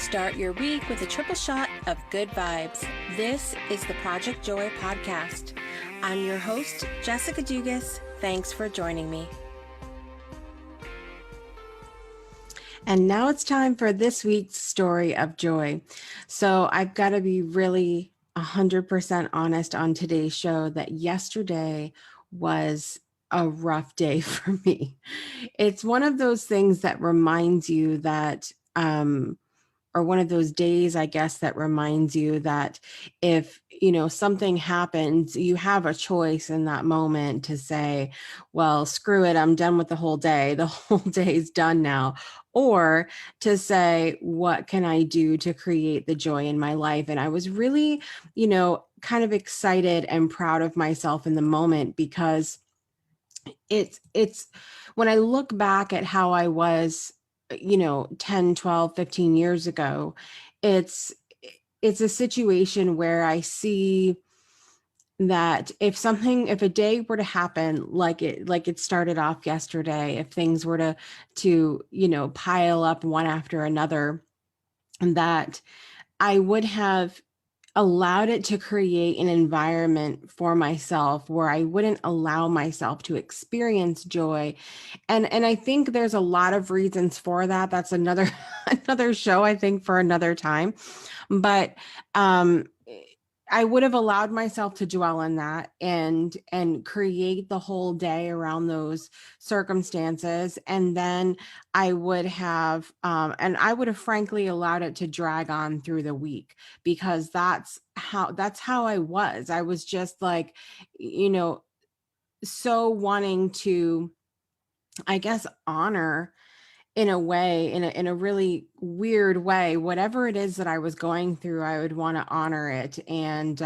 Start your week with a triple shot of good vibes. This is the Project Joy podcast. I'm your host, Jessica Dugas. Thanks for joining me. And now it's time for this week's story of joy. So I've got to be really 100% honest on today's show that yesterday was a rough day for me. It's one of those things that reminds you that, or one of those days, I guess, that reminds you that if, something happens, you have a choice in that moment to say, well, screw it, I'm done with the whole day. The whole day is done now. Or to say, what can I do to create the joy in my life? And I was really, kind of excited and proud of myself in the moment because it's when I look back at how I was 10, 12, 15 years ago, it's a situation where I see that if a day were to happen like it started off yesterday, if things were to pile up one after another, that I would have allowed it to create an environment for myself where I wouldn't allow myself to experience joy. And I think there's a lot of reasons for that. That's another another show, I think, for another time. But I would have allowed myself to dwell in that and create the whole day around those circumstances. And then I would have frankly allowed it to drag on through the week, because that's how I was. I was just like, so wanting to, I guess, honor in a way, in a really weird way, whatever it is that I was going through. I would want to honor it. And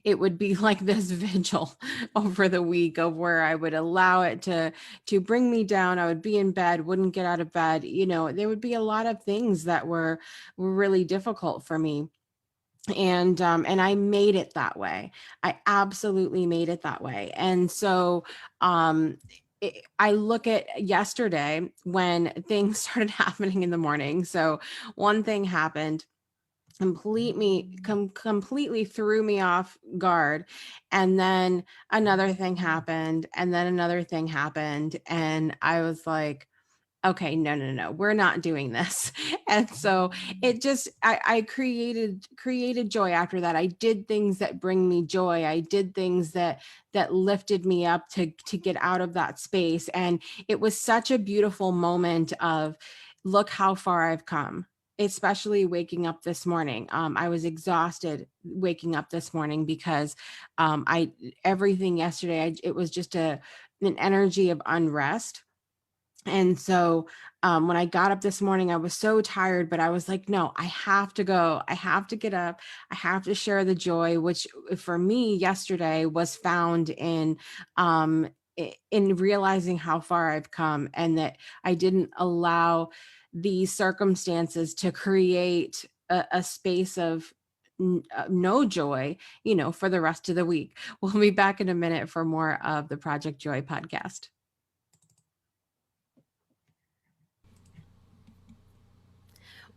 it would be like this vigil over the week of where I would allow it to bring me down. I would be in bed, wouldn't get out of bed. There would be a lot of things that were really difficult for me. And I made it that way. I absolutely made it that way. And so, I look at yesterday when things started happening in the morning. So one thing happened, completely threw me off guard, and then another thing happened, and then another thing happened, and I was like, okay, no, we're not doing this. And so it just, I created joy after that. I did things that bring me joy. I did things that lifted me up to get out of that space. And it was such a beautiful moment of, look how far I've come. Especially waking up this morning. I was exhausted waking up this morning because everything yesterday, it was just an energy of unrest. And so when I got up this morning, I was so tired, but I was like, no, I have to go. I have to get up. I have to share the joy, which for me yesterday was found in realizing how far I've come, and that I didn't allow these circumstances to create a space of no joy, for the rest of the week. We'll be back in a minute for more of the Project Joy podcast.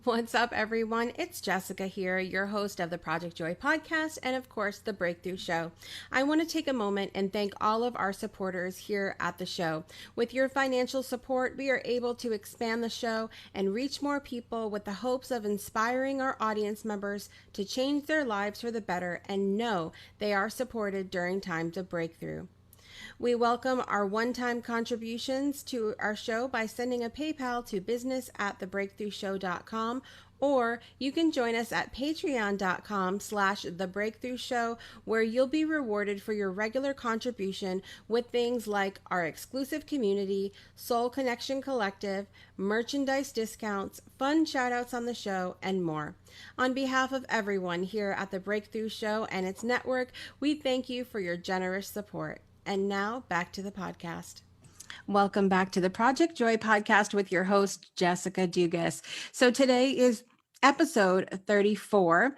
What's up, everyone? It's Jessica here, your host of the Project Joy podcast and, of course, the Breakthrough Show. I want to take a moment and thank all of our supporters here at the show. With your financial support, we are able to expand the show and reach more people with the hopes of inspiring our audience members to change their lives for the better and know they are supported during times of breakthrough. We welcome our one-time contributions to our show by sending a PayPal to business@thebreakthroughshow.com, or you can join us at patreon.com/thebreakthroughshow, where you'll be rewarded for your regular contribution with things like our exclusive community, Soul Connection Collective, merchandise discounts, fun shoutouts on the show, and more. On behalf of everyone here at the Breakthrough Show and its network, we thank you for your generous support. And now back to the podcast. Welcome back to the Project Joy podcast with your host, Jessica Dugas. So today is episode 34.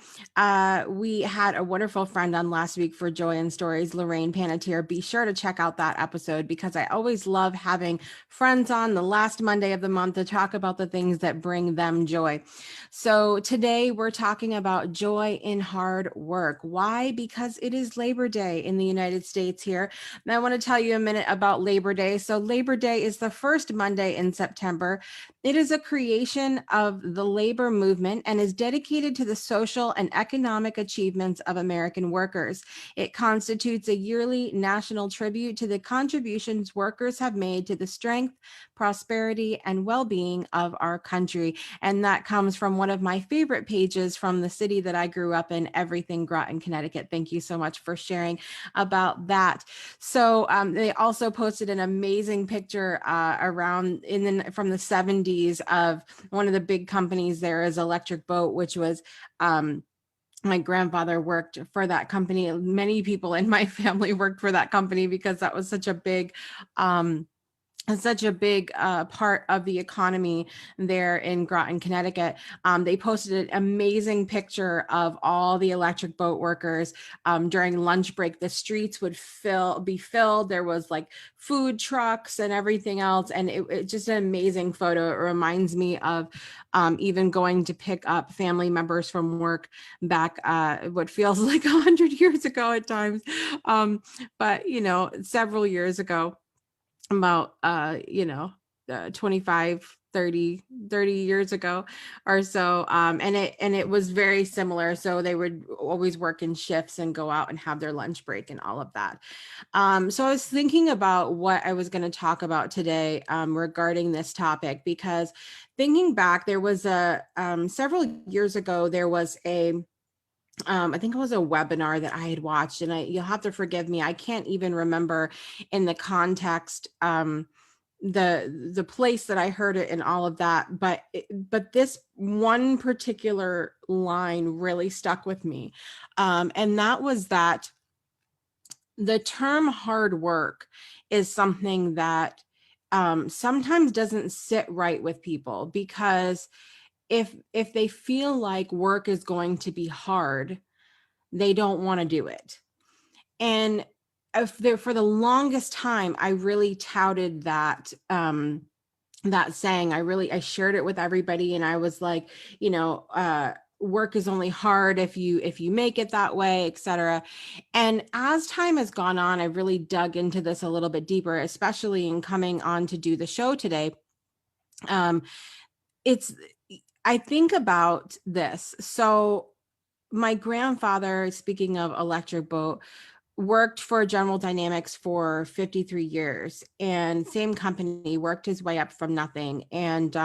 We had a wonderful friend on last week for Joy and Stories, Lorraine Panettiere. Be sure to check out that episode because I always love having friends on the last Monday of the month to talk about the things that bring them joy. So today we're talking about joy in hard work. Why? Because it is Labor Day in the United States here. And I want to tell you a minute about Labor Day. So Labor Day is the first Monday in September. It is a creation of the labor movement and is dedicated to the social and economic achievements of American workers. It constitutes a yearly national tribute to the contributions workers have made to the strength, prosperity, and well-being of our country. And that comes from one of my favorite pages from the city that I grew up in, Everything Groton, Connecticut. Thank you so much for sharing about that. So they also posted an amazing picture around from the 70s of one of the big companies there is Electric Boat, which was my grandfather worked for that company. Many people in my family worked for that company because that was such a big part of the economy there in Groton, Connecticut. They posted an amazing picture of all the Electric Boat workers during lunch break. The streets would be filled. There was like food trucks and everything else. And it just an amazing photo. It reminds me of even going to pick up family members from work back what feels like 100 years ago at times. But, several years ago, about 25 30 years ago or so, and it was very similar. So they would always work in shifts and go out and have their lunch break and all of that. So I was thinking about what I was going to talk about today regarding this topic, because thinking back, there was several years ago, there was I think it was a webinar that I had watched, and you'll have to forgive me, I can't even remember in the context, the place that I heard it and all of that, but this one particular line really stuck with me, and that was that the term hard work is something that sometimes doesn't sit right with people, because if they feel like work is going to be hard, they don't want to do it. And for the longest time, I really touted that saying. I shared it with everybody, and I was like, work is only hard if you make it that way, etc. And as time has gone on, I've really dug into this a little bit deeper, especially in coming on to do the show today. I think about this. So my grandfather, speaking of Electric Boat, worked for General Dynamics for 53 years, and same company, worked his way up from nothing, and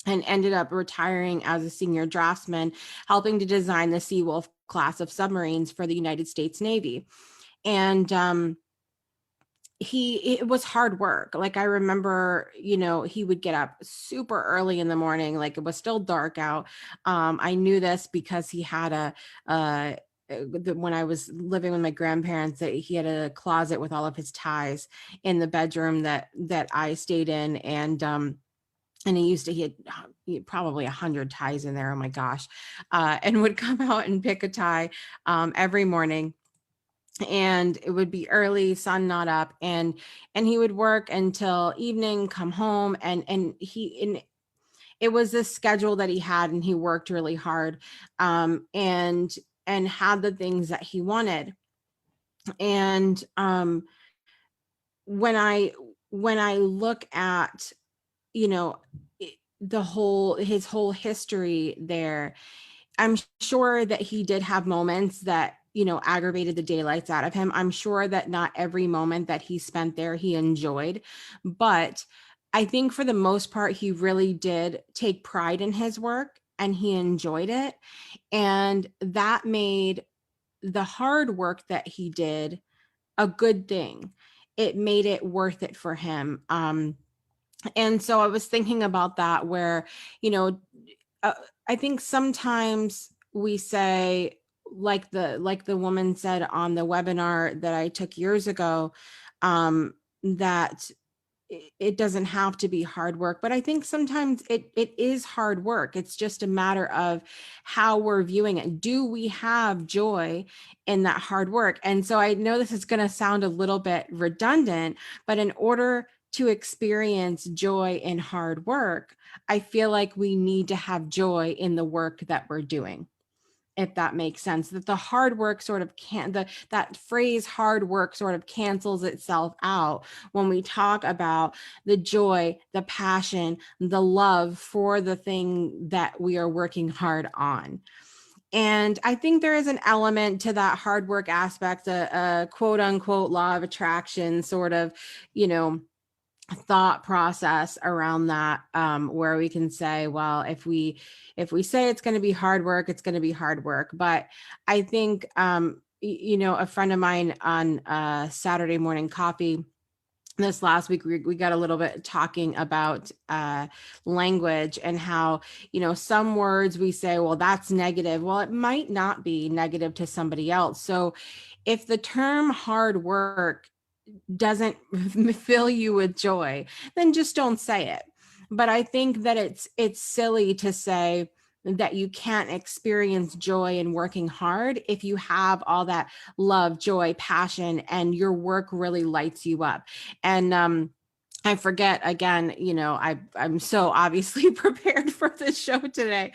ended up retiring as a senior draftsman, helping to design the Seawolf class of submarines for the United States Navy. And it was hard work. Like, I remember, he would get up super early in the morning, like it was still dark out. I knew this because he had when I was living with my grandparents, that he had a closet with all of his ties in the bedroom that I stayed in. And he had probably 100 ties in there. Oh my gosh. And would come out and pick a tie every morning. And it would be early, sun not up, and he would work until evening, come home, and it was this schedule that he had, and he worked really hard, and had the things that he wanted. And when I look at his whole history there, I'm sure that he did have moments that aggravated the daylights out of him. I'm sure that not every moment that he spent there he enjoyed, but I think for the most part, he really did take pride in his work and he enjoyed it. And that made the hard work that he did a good thing. It made it worth it for him. And so I was thinking about that, where, I think sometimes we say, like the woman said on the webinar that I took years ago, that it doesn't have to be hard work, but I think sometimes it is hard work. It's just a matter of how we're viewing it. Do we have joy in that hard work? And so I know this is going to sound a little bit redundant, but in order to experience joy in hard work, I feel like we need to have joy in the work that we're doing, if that makes sense. That the hard work sort of that phrase hard work sort of cancels itself out when we talk about the joy, the passion, the love for the thing that we are working hard on. And I think there is an element to that hard work aspect, a quote unquote law of attraction sort of, you know, thought process around that, where we can say, well, if we say it's going to be hard work, it's going to be hard work. But I think, you know, a friend of mine on Saturday morning coffee this last week, we got a little bit talking about language and how, you know, some words we say, well, that's negative. Well, it might not be negative to somebody else. So if the term hard work doesn't fill you with joy, then just don't say it. But I think that it's silly to say that you can't experience joy in working hard if you have all that love, joy, passion, and your work really lights you up. And I forget again, you know, I'm so obviously prepared for this show today,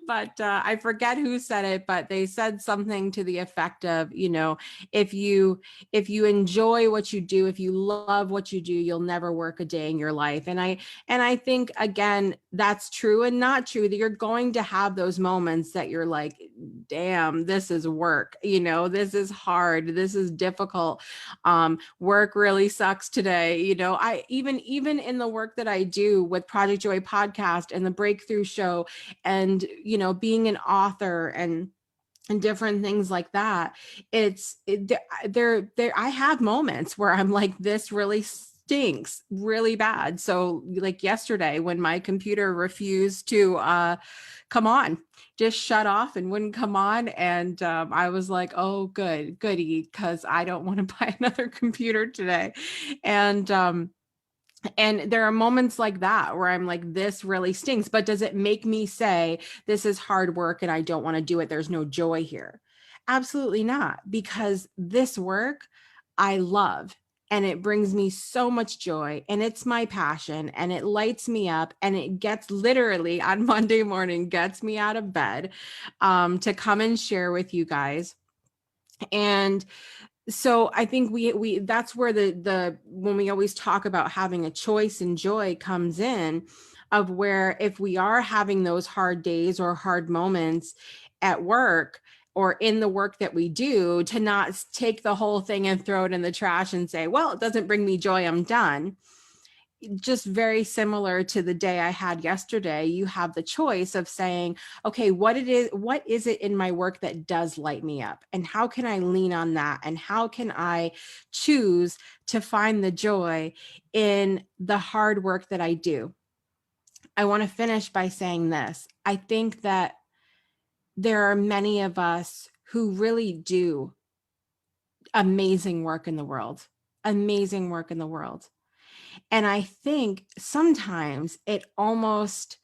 but I forget who said it, but they said something to the effect of, you know, if you enjoy what you do, if you love what you do, you'll never work a day in your life. And I think again, that's true and not true, that you're going to have those moments that you're like, damn, this is work, you know, this is hard, this is difficult. Work really sucks today. You know, I even in the work that I do with Project Joy podcast and the Breakthrough Show, and, you know, being an author and different things like that, there I have moments where I'm like, this really stinks really bad. So like yesterday when my computer refused to come on, just shut off and wouldn't come on, and I was like, oh goody, because I don't want to buy another computer today. And there are moments like that where I'm like, this really stinks. But does it make me say this is hard work and I don't want to do it? There's no joy here. Absolutely not, because this work I love and it brings me so much joy and it's my passion and it lights me up and it gets literally on Monday morning, gets me out of bed to come and share with you guys. And so I think we that's where the when we always talk about having a choice and joy comes in, of where if we are having those hard days or hard moments at work or in the work that we do, to not take the whole thing and throw it in the trash and say, well, it doesn't bring me joy, I'm done. Just very similar to the day I had yesterday, you have the choice of saying, okay, what is it in my work that does light me up? And how can I lean on that? And how can I choose to find the joy in the hard work that I do? I want to finish by saying this. I think that there are many of us who really do amazing work in the world, amazing work in the world. And I think sometimes it almost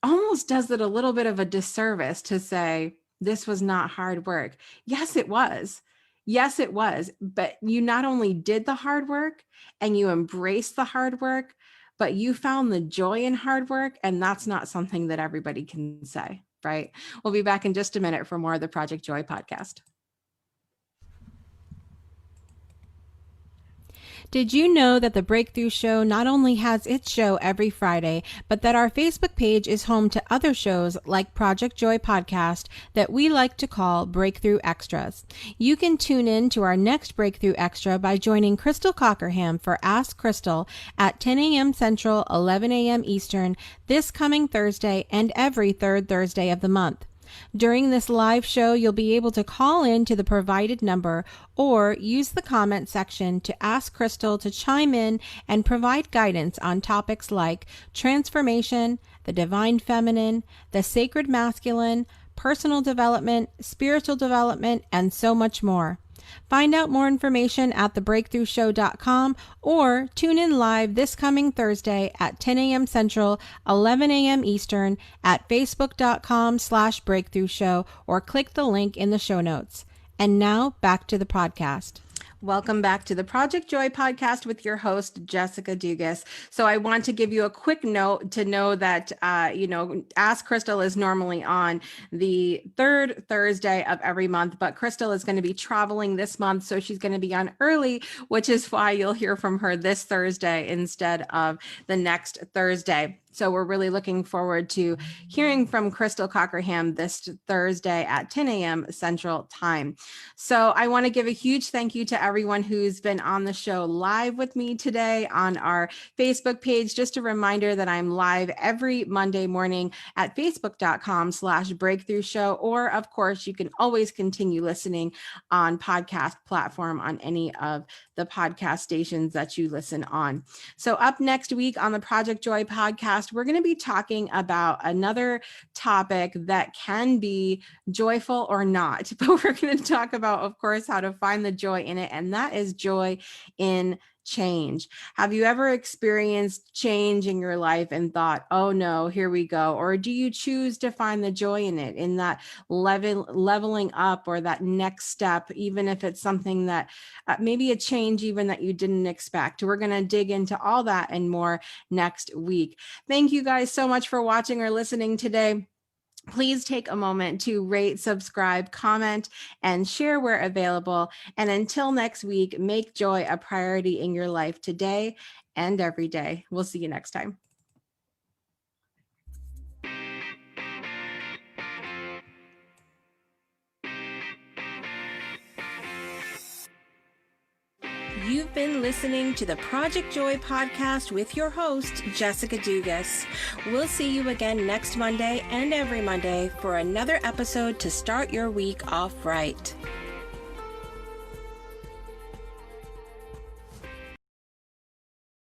does it a little bit of a disservice to say, this was not hard work. Yes, it was. Yes, it was. But you not only did the hard work and you embraced the hard work, but you found the joy in hard work. And that's not something that everybody can say, right? We'll be back in just a minute for more of the Project Joy podcast. Did you know that the Breakthrough Show not only has its show every Friday, but that our Facebook page is home to other shows like Project Joy Podcast that we like to call Breakthrough Extras? You can tune in to our next Breakthrough Extra by joining Crystal Cockerham for Ask Crystal at 10 a.m. Central, 11 a.m. Eastern this coming Thursday and every third Thursday of the month. During this live show, you'll be able to call in to the provided number or use the comment section to ask Crystal to chime in and provide guidance on topics like transformation, the divine feminine, the sacred masculine, personal development, spiritual development, and so much more. Find out more information at thebreakthroughshow.com or tune in live this coming Thursday at 10 a.m. Central, 11 a.m. Eastern at facebook.com/breakthroughshow or click the link in the show notes. And now back to the podcast. Welcome back to the Project Joy podcast with your host, Jessica Dugas. So I want to give you a quick note to know that, Ask Crystal is normally on the third Thursday of every month, but Crystal is going to be traveling this month. So she's going to be on early, which is why you'll hear from her this Thursday instead of the next Thursday. So we're really looking forward to hearing from Crystal Cockerham this Thursday at 10 a.m. Central Time. So I want to give a huge thank you to everyone who's been on the show live with me today on our Facebook page. Just a reminder that I'm live every Monday morning at facebook.com/breakthrough show. Or of course, you can always continue listening on podcast platform on any of the podcast stations that you listen on. So up next week on the Project Joy podcast, we're going to be talking about another topic that can be joyful or not, but we're going to talk about, of course, how to find the joy in it. And that is joy in change. Have you ever experienced change in your life and thought, oh no, here we go? Or do you choose to find the joy in it, in that leveling up or that next step, even if it's something that maybe a change even that you didn't expect? We're going to dig into all that and more next week. Thank you guys so much for watching or listening today. Please take a moment to rate, subscribe, comment, and share where available. And until next week, make joy a priority in your life today and every day. We'll see you next time. You've been listening to the Project Joy podcast with your host, Jessica Dugas. We'll see you again next Monday and every Monday for another episode to start your week off right.